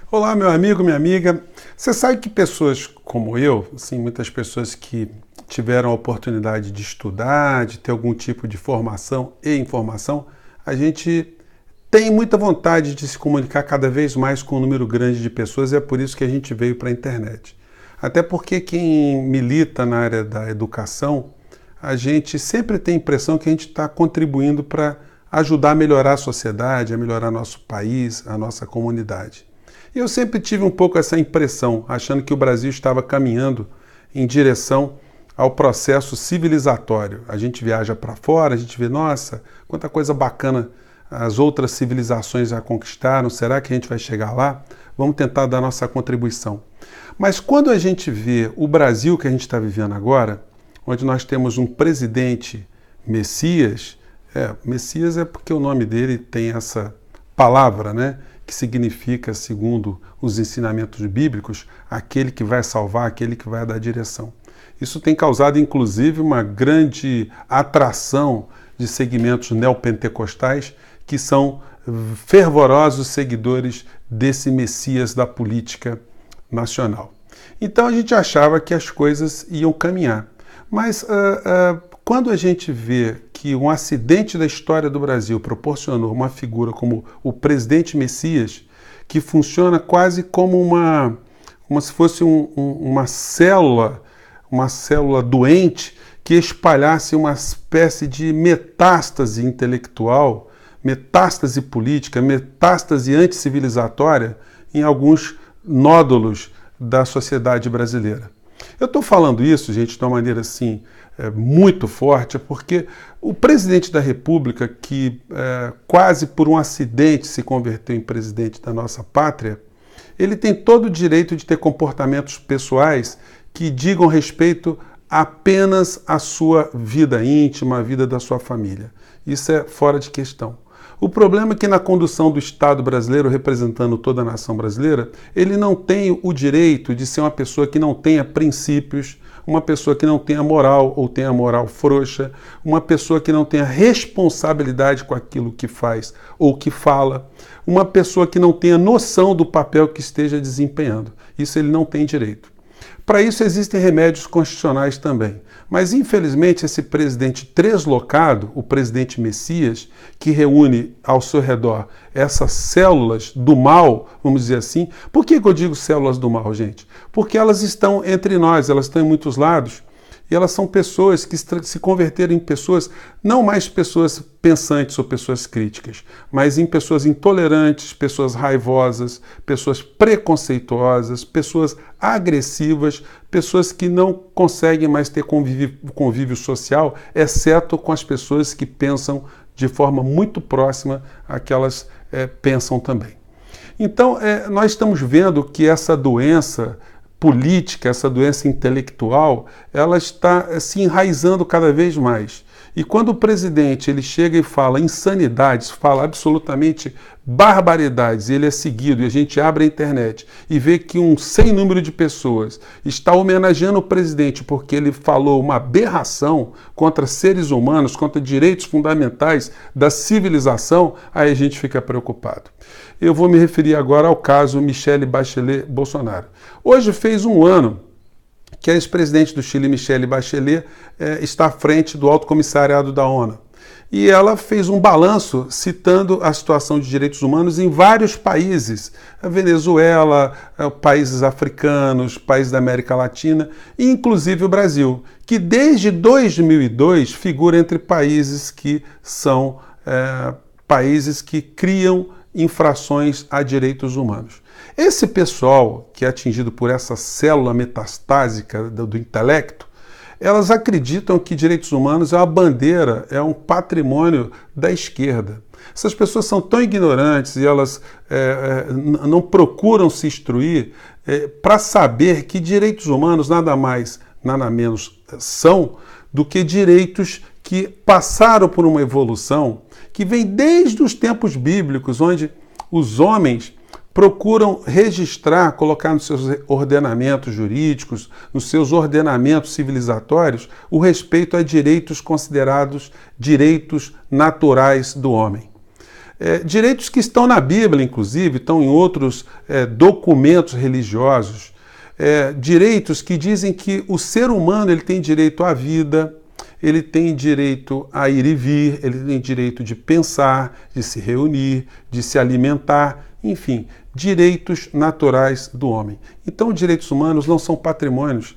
Olá, meu amigo, minha amiga. Você sabe que pessoas como eu, assim, muitas pessoas que tiveram a oportunidade de estudar, de ter algum tipo de formação e informação, a gente tem muita vontade de se comunicar cada vez mais com um número grande de pessoas e é por isso que a gente veio para a internet. Até porque quem milita na área da educação, a gente sempre tem a impressão que a gente está contribuindo para ajudar a melhorar a sociedade, a melhorar nosso país, a nossa comunidade. E eu sempre tive um pouco essa impressão, achando que o Brasil estava caminhando em direção ao processo civilizatório. A gente viaja para fora, a gente vê, nossa, quanta coisa bacana as outras civilizações já conquistaram, será que a gente vai chegar lá? Vamos tentar dar nossa contribuição. Mas quando a gente vê o Brasil que a gente está vivendo agora, onde nós temos um presidente Messias, Messias é porque o nome dele tem essa palavra, né? Que significa, segundo os ensinamentos bíblicos, aquele que vai salvar, aquele que vai dar direção. Isso tem causado, inclusive, uma grande atração de segmentos neopentecostais que são fervorosos seguidores desse Messias da política nacional. Então a gente achava que as coisas iam caminhar. Mas quando a gente vê que um acidente da história do Brasil proporcionou uma figura como o presidente Messias, que funciona quase como se fosse uma célula doente que espalhasse uma espécie de metástase intelectual, metástase política, metástase anticivilizatória em alguns nódulos da sociedade brasileira. Eu estou falando isso, gente, de uma maneira assim muito forte, porque o presidente da República, que quase por um acidente se converteu em presidente da nossa pátria, ele tem todo o direito de ter comportamentos pessoais que digam respeito apenas à sua vida íntima, à vida da sua família. Isso é fora de questão. O problema é que na condução do Estado brasileiro, representando toda a nação brasileira, ele não tem o direito de ser uma pessoa que não tenha princípios, uma pessoa que não tenha moral ou tenha moral frouxa, uma pessoa que não tenha responsabilidade com aquilo que faz ou que fala, uma pessoa que não tenha noção do papel que esteja desempenhando. Isso ele não tem direito. Para isso existem remédios constitucionais também. Mas, infelizmente, esse presidente translocado, o presidente Messias, que reúne ao seu redor essas células do mal, vamos dizer assim. Por que eu digo células do mal, gente? Porque elas estão entre nós, elas estão em muitos lados. E elas são pessoas que se converteram em pessoas, não mais pessoas pensantes ou pessoas críticas, mas em pessoas intolerantes, pessoas raivosas, pessoas preconceituosas, pessoas agressivas, pessoas que não conseguem mais ter convívio social, exceto com as pessoas que pensam de forma muito próxima a que elas pensam também. Então, nós estamos vendo que essa doença política, essa doença intelectual, ela está se enraizando cada vez mais. E quando o presidente ele chega e fala insanidades, fala absolutamente barbaridades, e ele é seguido, e a gente abre a internet e vê que um sem número de pessoas está homenageando o presidente porque ele falou uma aberração contra seres humanos, contra direitos fundamentais da civilização, aí a gente fica preocupado. Eu vou me referir agora ao caso Michelle Bachelet Bolsonaro. Hoje fez um ano que a ex-presidente do Chile, Michelle Bachelet, está à frente do Alto Comissariado da ONU. E ela fez um balanço citando a situação de direitos humanos em vários países, a Venezuela, países africanos, países da América Latina, e inclusive o Brasil, que desde 2002 figura entre países que são países que criam infrações a direitos humanos. Esse pessoal que é atingido por essa célula metastásica do intelecto, elas acreditam que direitos humanos é uma bandeira, é um patrimônio da esquerda. Essas pessoas são tão ignorantes e elas não procuram se instruir para saber que direitos humanos nada mais, nada menos são do que direitos que passaram por uma evolução que vem desde os tempos bíblicos, onde os homens procuram registrar, colocar nos seus ordenamentos jurídicos, nos seus ordenamentos civilizatórios, o respeito a direitos considerados direitos naturais do homem. direitos que estão na Bíblia, inclusive, estão em outros documentos religiosos, direitos que dizem que o ser humano ele tem direito à vida, ele tem direito a ir e vir, ele tem direito de pensar, de se reunir, de se alimentar, enfim, direitos naturais do homem. Então, direitos humanos não são patrimônios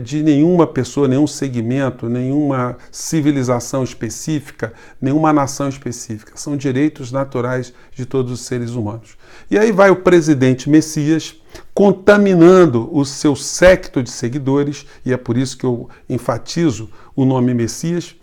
de nenhuma pessoa, nenhum segmento, nenhuma civilização específica, nenhuma nação específica. São direitos naturais de todos os seres humanos. E aí vai o presidente Messias contaminando o seu séquito de seguidores, e é por isso que eu enfatizo o nome Messias,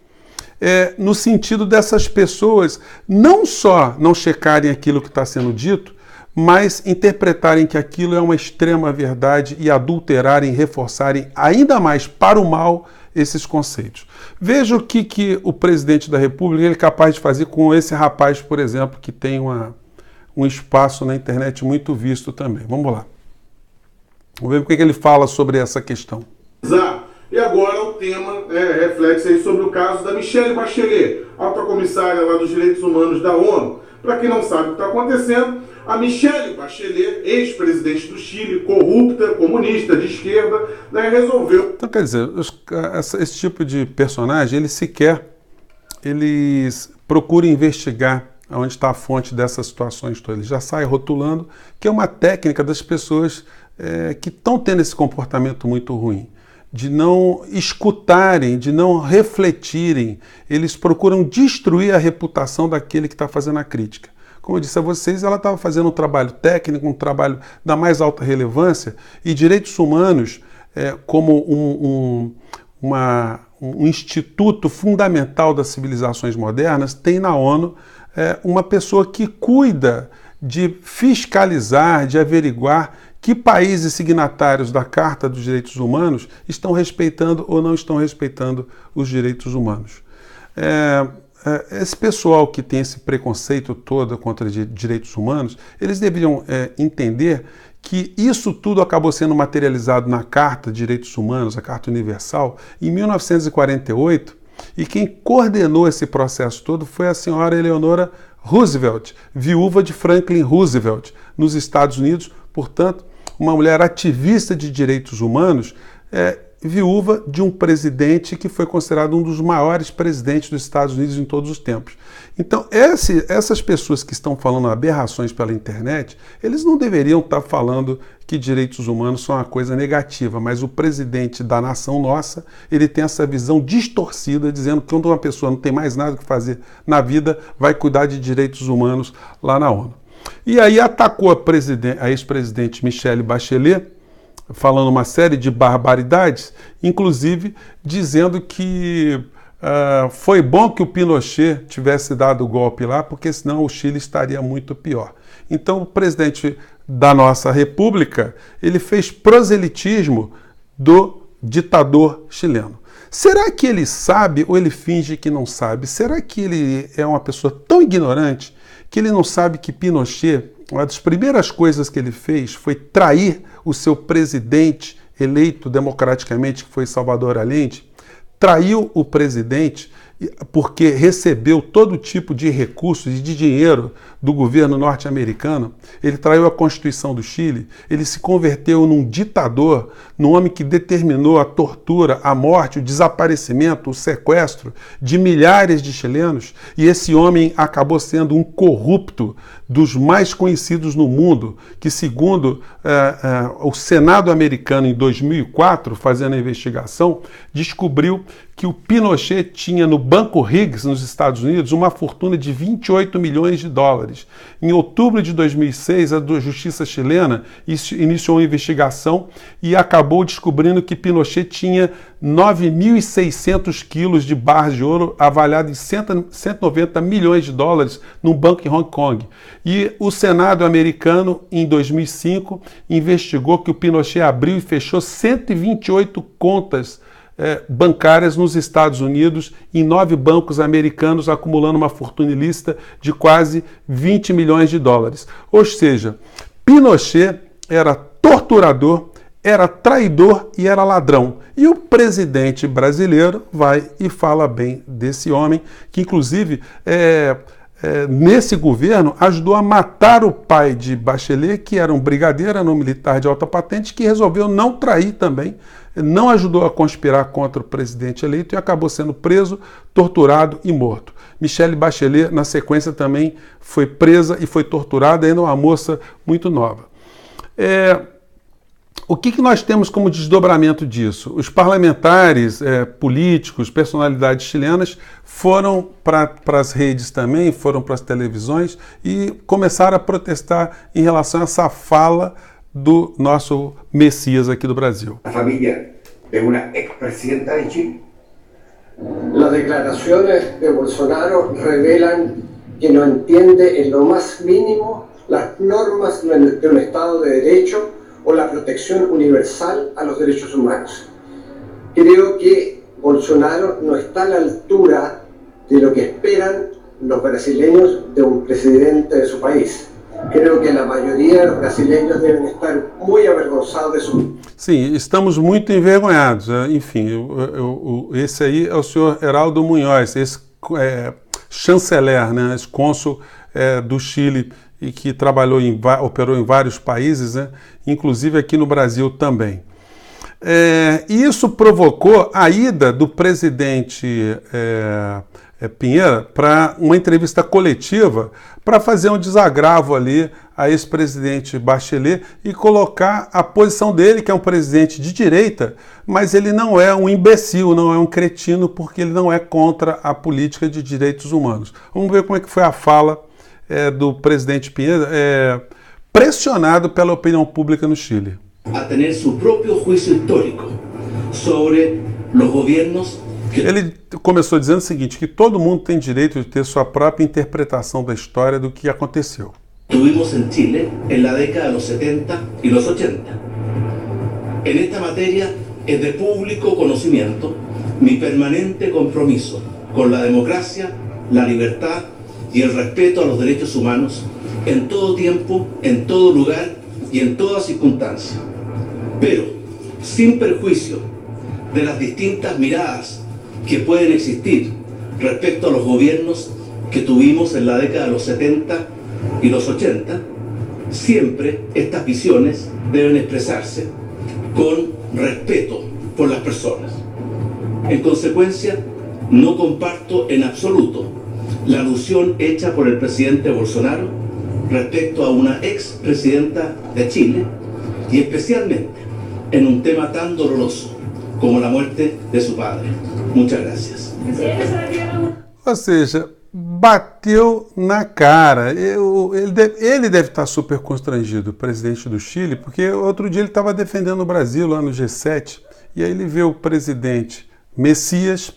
no sentido dessas pessoas não só não checarem aquilo que está sendo dito, mas interpretarem que aquilo é uma extrema verdade e adulterarem, reforçarem ainda mais para o mal esses conceitos. Veja o que o presidente da República é capaz de fazer com esse rapaz, por exemplo, que tem um espaço na internet muito visto também. Vamos lá. Vamos ver o que ele fala sobre essa questão. E agora o tema reflete aí sobre o caso da Michelle Bachelet, alta comissária lá dos direitos humanos da ONU. Para quem não sabe o que está acontecendo, a Michelle Bachelet, ex-presidente do Chile, corrupta, comunista, de esquerda, resolveu... Então, quer dizer, esse tipo de personagem, eles procuram investigar onde está a fonte dessas situações todas. Ele já sai rotulando que é uma técnica das pessoas que estão tendo esse comportamento muito ruim, de não escutarem, de não refletirem. Eles procuram destruir a reputação daquele que está fazendo a crítica. Como eu disse a vocês, ela estava fazendo um trabalho técnico, um trabalho da mais alta relevância, e direitos humanos, como um instituto fundamental das civilizações modernas, tem na ONU uma pessoa que cuida de fiscalizar, de averiguar que países signatários da Carta dos Direitos Humanos estão respeitando ou não estão respeitando os direitos humanos. Esse pessoal que tem esse preconceito todo contra direitos humanos, eles deveriam entender que isso tudo acabou sendo materializado na Carta de Direitos Humanos, a Carta Universal, em 1948, e quem coordenou esse processo todo foi a senhora Eleanor Roosevelt, viúva de Franklin Roosevelt, nos Estados Unidos, portanto, uma mulher ativista de direitos humanos, viúva de um presidente que foi considerado um dos maiores presidentes dos Estados Unidos em todos os tempos. Então, essas pessoas que estão falando aberrações pela internet, eles não deveriam estar falando que direitos humanos são uma coisa negativa, mas o presidente da nação nossa, ele tem essa visão distorcida, dizendo que quando uma pessoa não tem mais nada que fazer na vida, vai cuidar de direitos humanos lá na ONU. E aí atacou a ex-presidente Michelle Bachelet, falando uma série de barbaridades, inclusive dizendo que foi bom que o Pinochet tivesse dado o golpe lá, porque senão o Chile estaria muito pior. Então o presidente da nossa república, ele fez proselitismo do ditador chileno. Será que ele sabe ou ele finge que não sabe? Será que ele é uma pessoa tão ignorante que ele não sabe que Pinochet, uma das primeiras coisas que ele fez foi trair o seu presidente eleito democraticamente, que foi Salvador Allende? Traiu o presidente porque recebeu todo tipo de recursos e de dinheiro do governo norte-americano. Ele traiu a Constituição do Chile, ele se converteu num ditador, num homem que determinou a tortura, a morte, o desaparecimento, o sequestro de milhares de chilenos, e esse homem acabou sendo um corrupto dos mais conhecidos no mundo, que segundo o Senado americano em 2004, fazendo a investigação, descobriu que o Pinochet tinha no Banco Higgs, nos Estados Unidos, uma fortuna de 28 milhões de dólares. Em outubro de 2006, a Justiça chilena iniciou uma investigação e acabou descobrindo que Pinochet tinha 9.600 quilos de barras de ouro avaliado em 190 milhões de dólares num banco em Hong Kong. E o Senado americano, em 2005, investigou que o Pinochet abriu e fechou 128 contas bancárias nos Estados Unidos, em 9 bancos americanos, acumulando uma fortuna ilícita de quase 20 milhões de dólares. Ou seja, Pinochet era torturador, era traidor e era ladrão. E o presidente brasileiro vai e fala bem desse homem, que inclusive nesse governo, ajudou a matar o pai de Bachelet, que era um brigadeiro, era um militar de alta patente, que resolveu não trair também, não ajudou a conspirar contra o presidente eleito e acabou sendo preso, torturado e morto. Michelle Bachelet, na sequência, também foi presa e foi torturada, ainda uma moça muito nova. O que nós temos como desdobramento disso? Os parlamentares, políticos, personalidades chilenas foram para as redes também, foram para as televisões e começaram a protestar em relação a essa fala do nosso Messias aqui do Brasil. La familia de una expresidenta de Chile. Las declaraciones de Bolsonaro revelan que no entiende en lo más mínimo las normas de un Estado de Derecho o la protección universal a los derechos humanos. Creo que Bolsonaro no está a la altura de lo que esperan los brasileños de un presidente de su país. Creo que la mayoría de los brasileños deben estar muy avergonzados de su... Sim, estamos muito envergonhados. Enfim, esse aí é o senhor Heraldo Munhoz, esse chanceler, né, esse cônsul do Chile, e que operou em vários países, né, inclusive aqui no Brasil também. E isso provocou a ida do presidente Piñera para uma entrevista coletiva para fazer um desagravo ali a ex-presidente Bachelet e colocar a posição dele, que é um presidente de direita, mas ele não é um imbecil, não é um cretino, porque ele não é contra a política de direitos humanos. Vamos ver como é que foi a fala do presidente Piñera, pressionado pela opinião pública no Chile. A tener su propio juicio histórico sobre los gobiernos. Ele começou dizendo o seguinte, que todo mundo tem direito de ter sua própria interpretação da história do que aconteceu. Tuvimos en Chile en la década de los 70 y los 80. En esta materia es de público conocimiento mi permanente compromiso con la democracia, la libertad y el respeto a los derechos humanos en todo tiempo, en todo lugar y en toda circunstancia. Pero, sin perjuicio de las distintas miradas que pueden existir respecto a los gobiernos que tuvimos en la década de los 70 y los 80, siempre estas visiones deben expresarse con respeto por las personas. En consecuencia, no comparto en absoluto la alusión hecha por el presidente Bolsonaro respecto a una expresidenta de Chile y especialmente en un tema tan doloroso como la muerte de su padre. Muchas gracias. Ou seja, bateu na cara. Ele deve estar super constrangido, o presidente do Chile, porque outro dia ele estava defendendo o Brasil lá no G7, e aí ele vê o presidente Messias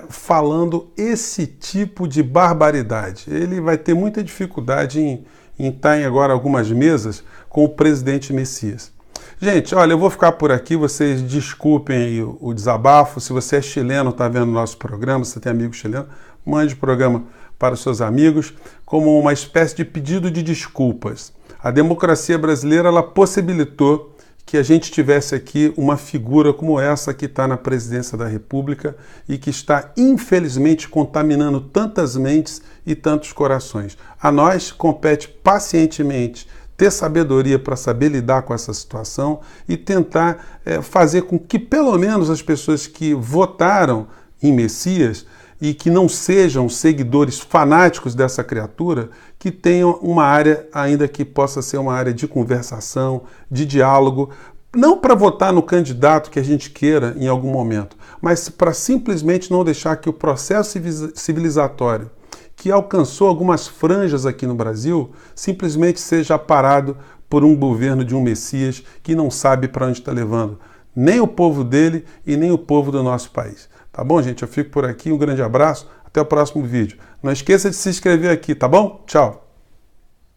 falando esse tipo de barbaridade. Ele vai ter muita dificuldade em estar em agora algumas mesas com o presidente Messias. Gente, olha, eu vou ficar por aqui, vocês desculpem aí o desabafo. Se você é chileno, está vendo o nosso programa, se tem amigo chileno, mande o programa para os seus amigos como uma espécie de pedido de desculpas. A democracia brasileira, ela possibilitou que a gente tivesse aqui uma figura como essa que está na presidência da República e que está, infelizmente, contaminando tantas mentes e tantos corações. A nós compete pacientemente ter sabedoria para saber lidar com essa situação e tentar fazer com que, pelo menos, as pessoas que votaram em Messias e que não sejam seguidores fanáticos dessa criatura, que tenham uma área ainda que possa ser uma área de conversação, de diálogo, não para votar no candidato que a gente queira em algum momento, mas para simplesmente não deixar que o processo civilizatório que alcançou algumas franjas aqui no Brasil simplesmente seja parado por um governo de um Messias que não sabe para onde está levando nem o povo dele e nem o povo do nosso país. Tá bom, gente? Eu fico por aqui, um grande abraço, até o próximo vídeo. Não esqueça de se inscrever aqui, tá bom? Tchau!